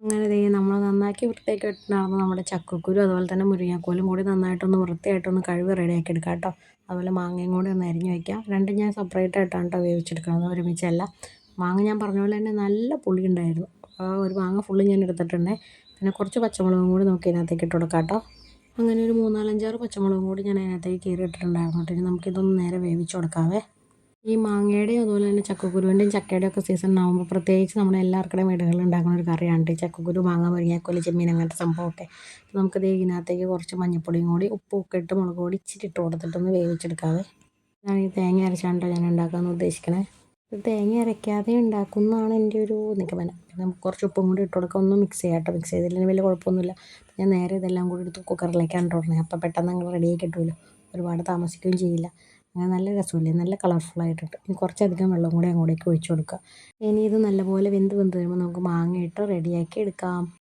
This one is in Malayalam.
അങ്ങനെ ദേ നമ്മൾ നന്നാക്കി വൃത്തിയാക്കി വെച്ചിട്ടുണ്ടായിരുന്ന നമ്മുടെ ചക്കക്കുരു അതുപോലെ തന്നെ മുരിങ്ങാക്കോലും കൂടി നന്നായിട്ടൊന്ന് വൃത്തിയായിട്ടൊന്ന് കഴുകി റെഡിയാക്കി എടുക്കാം കേട്ടോ. അതുപോലെ മാങ്ങയും കൂടി ഒന്ന് അരിഞ്ഞ് വയ്ക്കാം. രണ്ടും ഞാൻ സെപ്പറേറ്റ് ആയിട്ടാണ് കേട്ടോ വേവിച്ചെടുക്കുന്നത്, ഒരുമിച്ചല്ല. മാങ്ങ ഞാൻ പറഞ്ഞ പോലെ തന്നെ നല്ല പുളി ഉണ്ടായിരുന്നു. ഒരു മാങ്ങ ഫുള്ള് ഞാൻ എടുത്തിട്ടുണ്ട്. പിന്നെ കുറച്ച് പച്ചമുളകും കൂടി നമുക്ക് ഇതിനകത്തേക്ക് ഇട്ട് കൊടുക്കാം കേട്ടോ. അങ്ങനെ ഒരു 3, 4, 5, 6 പച്ചമുളകും കൂടി ഞാൻ അതിനകത്തേക്ക് കീറി ഇട്ടിട്ടുണ്ടായിരുന്നു കേട്ടോ. ഇനി നമുക്കിതൊന്ന് നേരെ വേവിച്ച് കൊടുക്കാവേ. ഈ മാങ്ങയുടെയും അതുപോലെ തന്നെ ചക്കക്കുരുവിൻ്റെയും ചക്കയുടെയും ഒക്കെ സീസൺ ആകുമ്പോൾ പ്രത്യേകിച്ച് നമ്മുടെ എല്ലാവർക്കുടെയും വീടുകളിൽ ഉണ്ടാക്കുന്ന ഒരു കറിയാണ് ഈ ചക്കക്കുരു, മാങ്ങ, മുരിങ്ങാക്കോല്, ചെമ്മീൻ അങ്ങനത്തെ സംഭവമൊക്കെ. അപ്പോൾ നമുക്കിത് ഇതിനകത്തേക്ക് കുറച്ച് മഞ്ഞൾപ്പൊടിയും കൂടി ഉപ്പും ഒക്കെ ഇട്ട് മുളക് പൊടി ഇച്ചിരി ഇട്ട് കൊടുത്തിട്ടൊന്ന് വേവിച്ചെടുക്കാവേ. ഞാൻ ഈ തേങ്ങ അരച്ചാണ് കേട്ടോ ഞാൻ ഉണ്ടാക്കാമെന്ന് ഉദ്ദേശിക്കണേ. ഇത് തേങ്ങ അരയ്ക്കാതെ ഉണ്ടാക്കുന്നതാണ് എൻ്റെ ഒരു നിഗമനം. പിന്നെ നമുക്ക് കുറച്ച് ഉപ്പും കൂടി ഇട്ട് കൊടുക്കാം, ഒന്ന് മിക്സ് ചെയ്യാം കേട്ടോ. മിക്സ് ചെയ്തില്ലെങ്കിൽ വലിയ കുഴപ്പമൊന്നുമില്ല. ഞാൻ നേരെ ഇതെല്ലാം കൂടി എടുത്ത് കുക്കറിലേക്കാണ് ഇടുന്നത്. അപ്പോൾ പെട്ടെന്ന് അങ്ങ് റെഡിയായി കിട്ടുമല്ലോ, ഒരുപാട് താമസിക്കുകയും ചെയ്യില്ല. അങ്ങനെ നല്ല രസമില്ലേ, നല്ല കളർഫുള്ളായിട്ടുണ്ട്. ഇനി കുറച്ചധികം വെള്ളം കൂടി അങ്ങോട്ടേക്ക് ഒഴിച്ച് കൊടുക്കുക. ഇനി ഇത് നല്ലപോലെ വെന്ത് വരുമ്പോൾ നമുക്ക് മാങ്ങ ഇട്ട് റെഡിയാക്കി എടുക്കാം.